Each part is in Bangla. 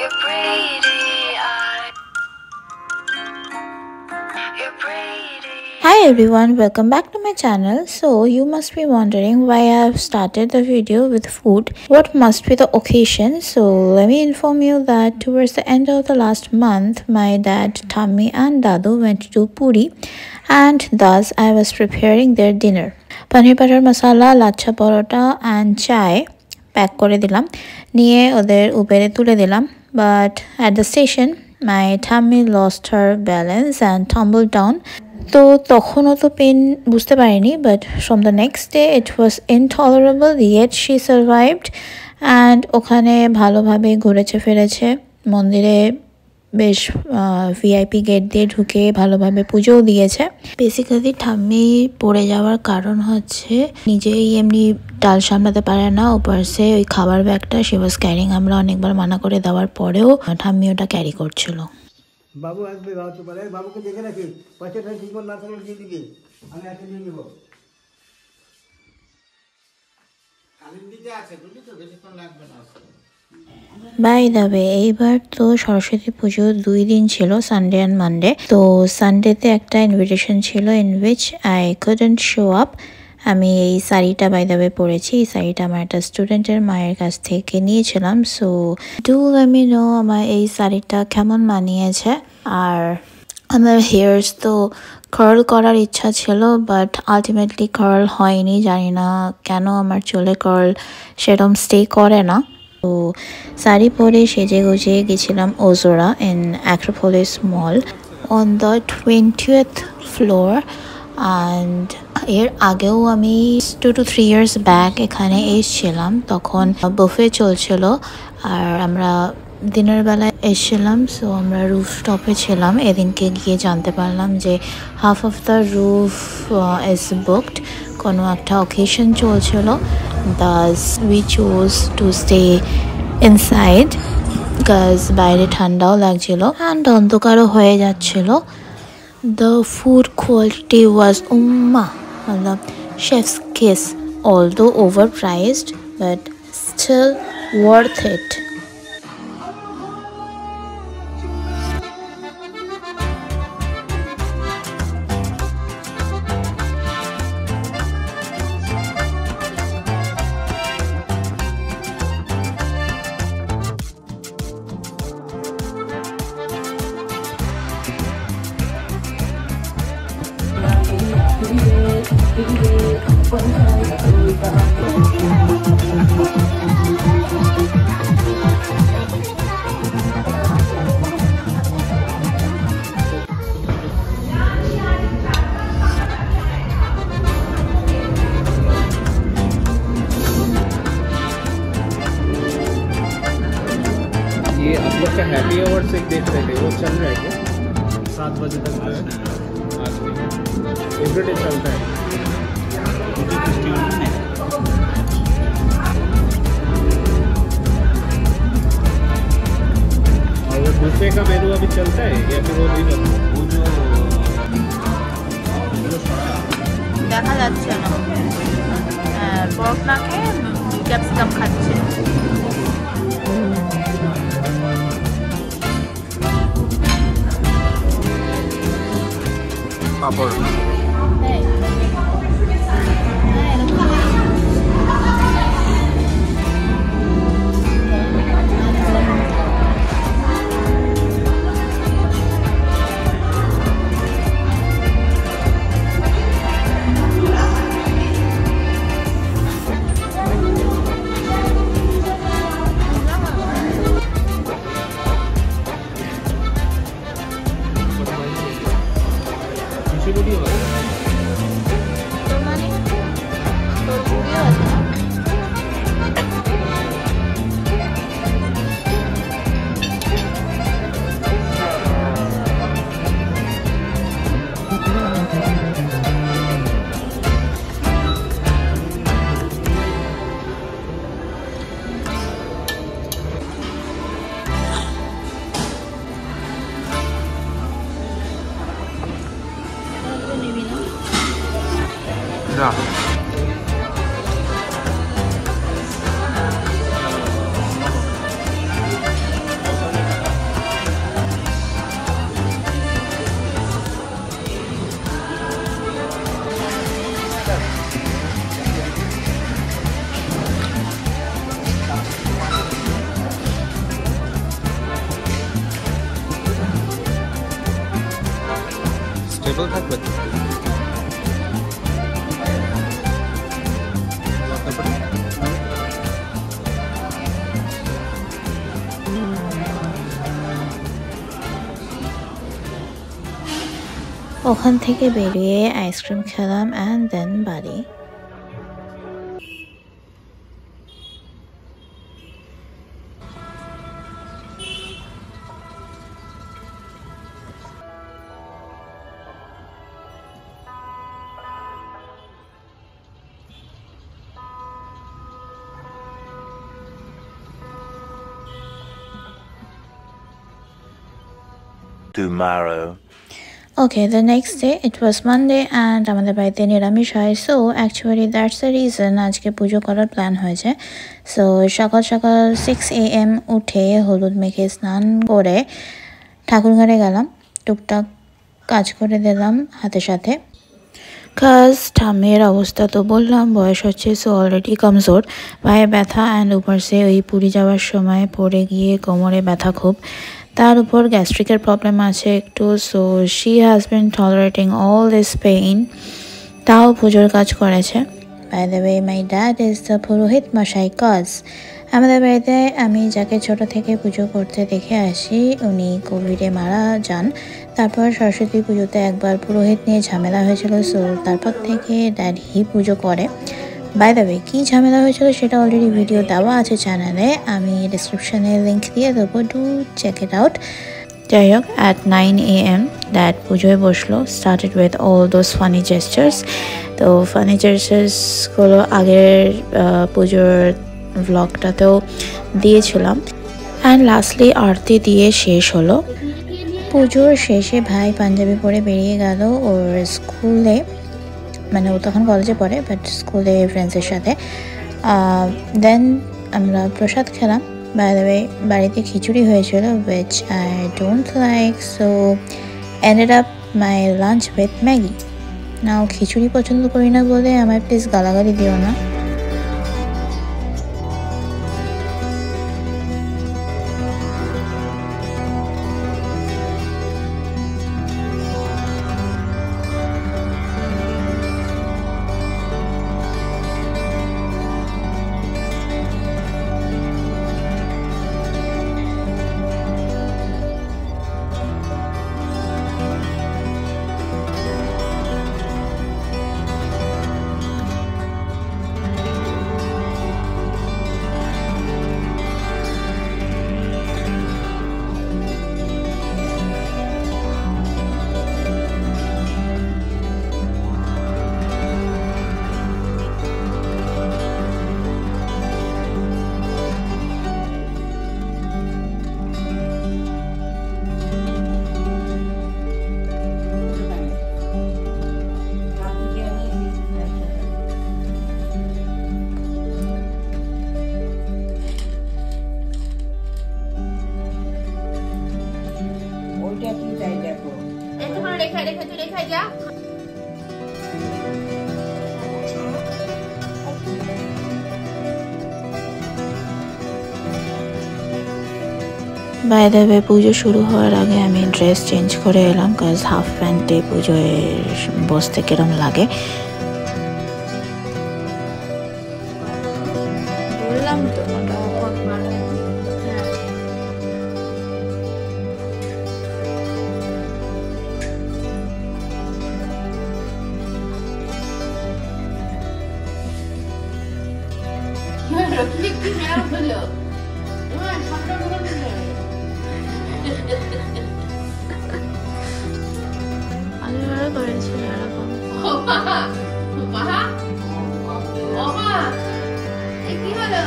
You're pretty, you're pretty. Hi everyone, welcome back to my channel. So you must be wondering why I have started the video with food. What must be the occasion? So let me inform you that towards the end of the last month, my dad, Thammi and Dadu went to Puri and thus I was preparing their dinner. Paneer butter masala, lachha parota and chai pack করে দিলাম নিয়ে ওদের উবেরে তুলে দিলাম but at the station my tummy lost her balance and tumbled down তো তখনও তো পেন বুঝতে পারিনি but from the next day it was intolerable yet she survived and ওখানে ভালোভাবে ঘুরেছে ফিরেছে মন্দিরে বেশ ভিআইপি গেট দিয়ে ঢুকে ভালোভাবে পুজোও দিয়েছে বেসিক্যালি ঠাম্মি পড়ে যাওয়ার কারণ হচ্ছে নিজেই এমনি ডাল সামলাতে পারে না ওপাশে ওই খাবার ব্যাগটা সে ওয়াজ ক্যারিং আমরা অনেকবার মানা করে দেওয়ার পরেও ঠাম্মি ওটা ক্যারি করছিল বাবু আসবে বাবু বলে বাবুকে দেখে রাখি পয়সাটা ঠিক করে না থাকলে দিয়ে দিবি আমি এসে নিয়ে নেব আমি দিতে আছে বুঝলি তো বেশিক্ষণ লাগবে না বাই দ্য ওয়ে এইবার তো সরস্বতী পুজো 2 দিন ছিল সানডে অ্যান্ড মানডে তো সানডেতে একটা ইনভিটেশন ছিল in which I couldn't show up আমি এই শাড়িটা বাই দ্য ওয়ে পরেছি এই শাড়িটা আমার একটা স্টুডেন্টের মায়ের কাছ থেকে নিয়েছিলাম so do let me no আমার এই শাড়িটা কেমন মানিয়েছে আর আমার হেয়ার্স তো কার্ল করার ইচ্ছা ছিল বাট আলটিমেটলি কার্ল হয়নি জানি না কেন আমার চুলে কার্ল সেরকম স্টে করে না তো শাড়ি পরে সেজে গুজে গেছিলাম Ozora in Acropolis mall on the 20th floor and এর আগেও আমি 2 to 3 years ব্যাক এখানে এসেছিলাম তখন বুফে চলছিল আর আমরা দিনের বেলায় এসেছিলাম সো আমরা রুফটপে ছিলাম এদিনকে গিয়ে জানতে পারলাম যে half of the roof is booked কোনো একটা অকেশন চলছিল thus we chose to stay inside because বাইরে ঠান্ডাও লাগছিল and অন্ধকারও হয়ে যাচ্ছিল the food quality was matlab chef's kiss although overpriced but still worth it ये आप लोग का हैप्पी आवर से देख रहे थे वो चल रहा है क्या 7 बजे तक आज भी एवरीडे चलता है और वो बुफे का मेनू अभी चलता है या फिर वो नहीं वो जो দেখা যাচ্ছে না পরক না খেয়ে ক্যাপসিকাম খাচ্ছে पापड़ বোতল থাকবে তো ওখান থেকে বেরিয়ে আইসক্রিম খেলাম অ্যান্ড দেন বাড়ি। Tomorrow. Okay, the next day it was Monday and আমাদের বাড়িতে নিরামিষ হয়, so actually that's the reason আজকে পুজো করার প্ল্যান হয়েছে। সো সকাল সকাল 6 AM উঠে হলুদ মেখে স্নান করে ঠাকুরঘরে গেলাম, টুকটাক কাজ করে দিলাম হাতে সাথে। কাজ ঠাম্মির অবস্থা তো বললাম, বয়স হচ্ছে, সো অলরেডি কমজোর, পায়ে ব্যথা অ্যান্ড উপর সে ওই পুরী যাওয়ার সময় পড়ে গিয়ে কোমরে ব্যথা খুব, তার উপর গ্যাস্ট্রিকের প্রবলেম আছে একটু। So she has been tolerating all this pain, তাও পুজোর কাজ করেছে। By the way, my dad is the পুরোহিত মশাই কজ। আমাদের বাড়িতে আমি যাকে ছোট থেকে পুজো করতে দেখে আসি উনি কোভিডে মারা যান। তারপর সরস্বতী পুজোতে একবার পুরোহিত নিয়ে ঝামেলা হয়েছিল, সো তারপর থেকে ড্যাড হি পুজো করে। বাই দ্য ওয়ে, কী ঝামেলা হয়েছিল সেটা অলরেডি ভিডিও দেওয়া আছে চ্যানেলে, আমি ডিসক্রিপশানে লিঙ্ক দিয়ে দেবো, ডু চেক ইট আউট। যাই হোক, অ্যাট 9 AM ড্যাড পুজোয় বসলো, started with all those funny gestures. তো ফানি জেস্টার্সগুলো আগের পুজোর ভ্লগটাতেও দিয়েছিলাম। অ্যান্ড লাস্টলি আরতি দিয়ে শেষ হলো। পুজোর শেষে ভাই পাঞ্জাবি পরে বেরিয়ে গেল ওর স্কুলে, মানে ও তখন কলেজে পড়ে, বাট স্কুলে ফ্রেন্ডসের সাথে। দেন আমরা প্রসাদ খেলাম। বাই দ্য ওয়ে, বাড়িতে খিচুড়ি হয়েছিল, which I don't like, so ended up my lunch with Maggi. Now khichuri পছন্দ করি না বলে আমায় প্লিজ গালাগালি দিও না। বাই দ্য ওয়ে, পুজো শুরু হওয়ার আগে আমি ড্রেস চেঞ্জ করে এলাম, কাজ হাফ প্যান্টে পুজোয় বসতে কিরম লাগে। বললাম তো করেছিল এরকম। কি হলো?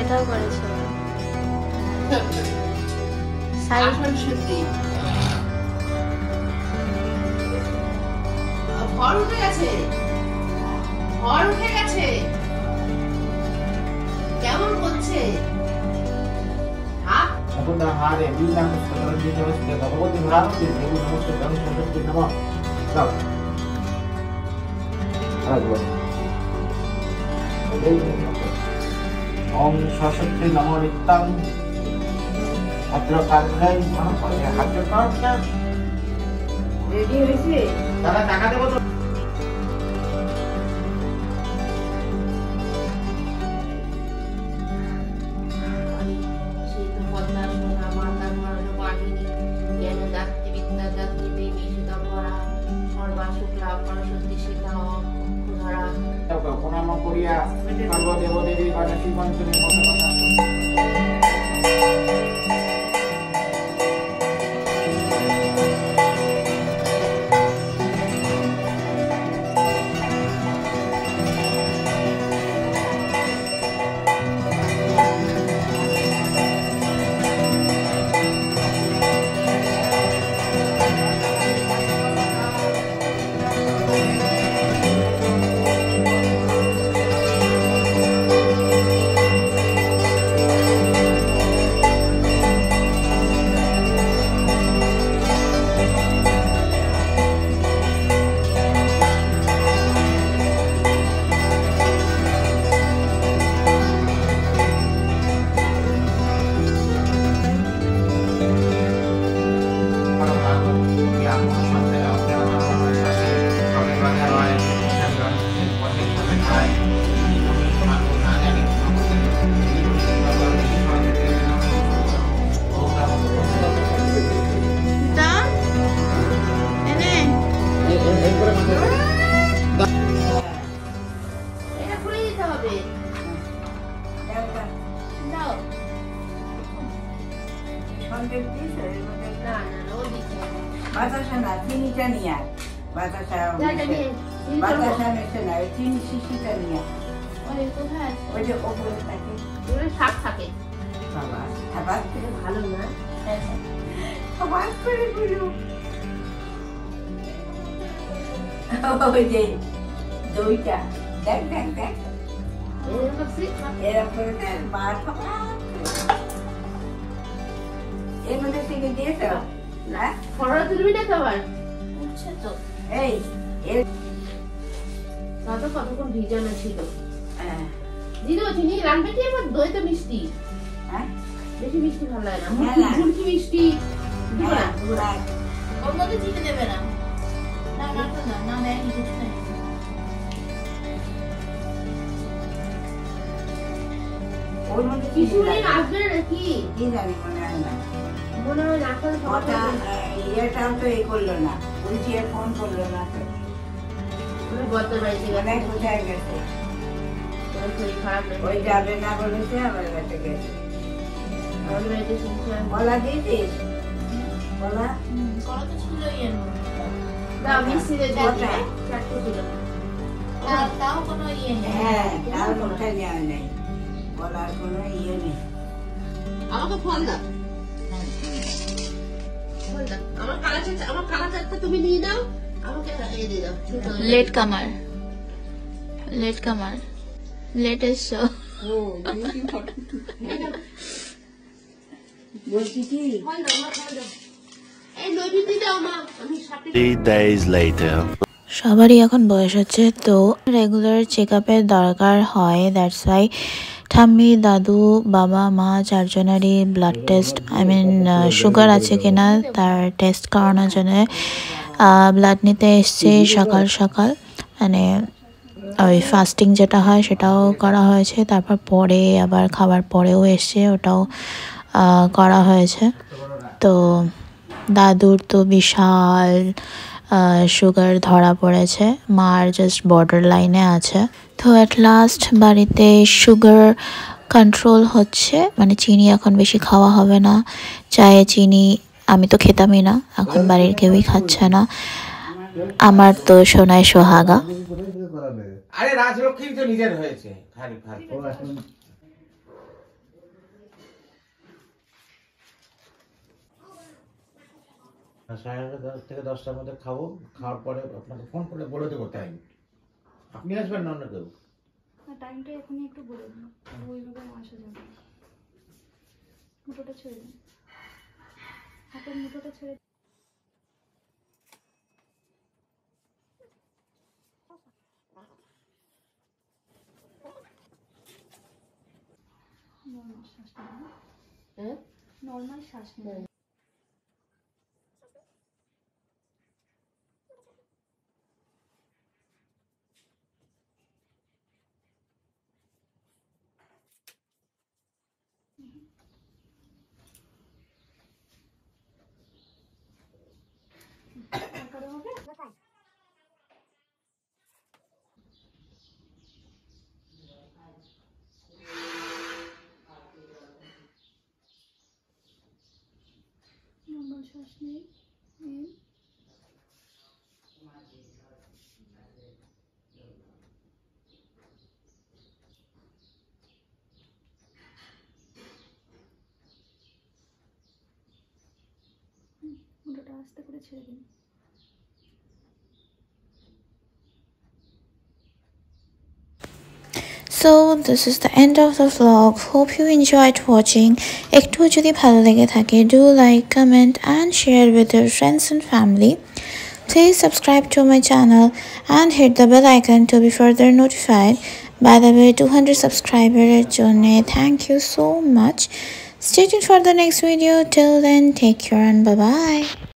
এটাও করেছিল। ঘর উঠে গেছে, ঘর উঠে গেছে, কেমন করছে? হারে বিনা মুসলমান দিতে হচ্ছে ভগবতী ভ্রান্তি দেবী নমস্তে ধর্ম সরস্বতী নমঃ। দাও আরেকবার ওম সরস্বতী নমো নিত্যং ভদ্রকাল্যাই মহাপদে হাত পাওয়া। রেডি হয়েছে? দাদা টাকা দেবো তো। সেই তো পদ্মা সোনা মাতার মরণ বাহিনী জ্ঞান দাত্রী বিদ্যা দাত্রী দেবী সুতা ভরা সর্বা শুক্লা সরস্বতী সীতা ধরা প্রণাম করিয়া সর্বদেব দেবী গণেশী পঞ্চমী মতো কথা। এটা খুলে দিতে হবে। দাও। না না ও দিচ্ছে বাতাসা না চিনিটা নিয়ে আয়। বাতাসা বাতাসা মেশে না ওই চিনি শিশিটা নিয়ে আয়। ওই কোথায় আছে? ওই যে ওপরে থাকে ওগুলো শাক থাকে। বাবা খাবার থেকে ভালো না? খাবার করে গুলো ওই যে দইটা দেখ দেখ দেখ এরকম করছি? এরকম করে দেখ মার খাবার এর মধ্যে থেকে দিয়েছ না ফটোটা তুলবি না খাবার? উঠছে তো। এই এর দাদা কতক্ষণ ভিজানো ছিল। হ্যাঁ দিদি চিনি রাখবে কি এবার? দই তো মিষ্টি। হ্যাঁ বেশি মিষ্টি ভালো লাগে না। হ্যাঁ, না। মুরগি মিষ্টি দিব না? হ্যাঁ ওর মধ্যে চিনি দেবে না। না না না না দেয়নি কিছু নেই। ওর মধ্যে কিছু কিছু নেই আসবে না নাকি? কি জানি মনে হয় না মনে হয় না করে কথা খাওয়া ইয়েটাও তো এই করলো না উল্টিয়ে ফোন করলো না তো বদ্দার বাড়িতে মানে গেছে। কোথায় গেছে ওর শরীর খারাপ নাকি? ওই যাবে না বলেছে আমার কাছে গেছে আমাদের বাড়িতে শুনছিলাম। বলা দিয়েছিস বলা করা তো ছিলই এর মধ্যে। না মিষ্টিতে দিয়ে কটা? দিবে। চারটে ছিল। তাও কোনো ইয়ে নেই। হ্যাঁ তার কোথায় নেওয়া নেই বলার কোনো ইয়ে নেই আমাকে ফোন দাও। ফোন দাও। আমার কালা চারটা তুমি নিয়ে নাও, আমাকে এ দিয়ে দাও। লেট কামার, লেট কামার, লেট এসছো। বলছি কি ফোন দাও, আমার ফোন দাও। এই নৈবেদ্য দাও মা, আমি সাথে 3 days later. সবারই এখন বয়স হচ্ছে, তো রেগুলার চেক আপের দরকার হয়। দ্যাটস ওয়াই ঠাম্মি, দাদু, বাবা, মা চারজনেরই blood test, I mean sugar আছে কিনা তার টেস্ট করানোর জন্য ব্লাড নিতে এসছে সকাল সকাল। মানে ওই ফাস্টিং যেটা হয় সেটাও করা হয়েছে, তারপর পরে আবার খাবার পরেও এসছে, ওটাও করা হয়েছে। তো দাদুর তো বিশাল সুগার ধরা পড়েছে, মার জাস্ট বর্ডার লাইনে আছে। তো অ্যাট লাস্ট বাড়িতে সুগার কন্ট্রোল হচ্ছে, মানে চিনি এখন বেশি খাওয়া হবে না। চায়ে চিনি আমি তো খেতামই না, এখন বাড়ির কেউই খাচ্ছে না। আমার তো সোনায় সোহাগা। কোথায় থেকে করাবে? আরে রাজলক্ষ্মী তো নিজের হয়েছে খালি খালি। ও এখন সাড়ে 9:30 থেকে 10টার মধ্যে খাবো, খাওয়ার পরে আপনাকে ফোন করে বলে দেবো টাইম। আপনি আসবেন না অন্য কেউ? টাইমটা এখনই একটু বলে দিন, ওইভাবে আসা যাবে। মুঠোটা ছেড়ে দিন, হাতের মুঠোটা ছেড়ে দিন। শ্বাস নেবে, হ্যাঁ নর্মাল শ্বাস নেবে। তারপরে হবে নর্মাল শ্বাস নেই, in, মুন্ডটা আস্তে করে ছেড়ে দিন। So this is the end of the vlog. Hope you enjoyed watching. একটু যদি ভালো লেগে থাকে, do like, comment and share with your friends and family. Please subscribe to my channel and hit the bell icon to be further notified. By the way, 200 subscribers jonne thank you so much. Stay tuned for the next video. Till then, take care and bye bye.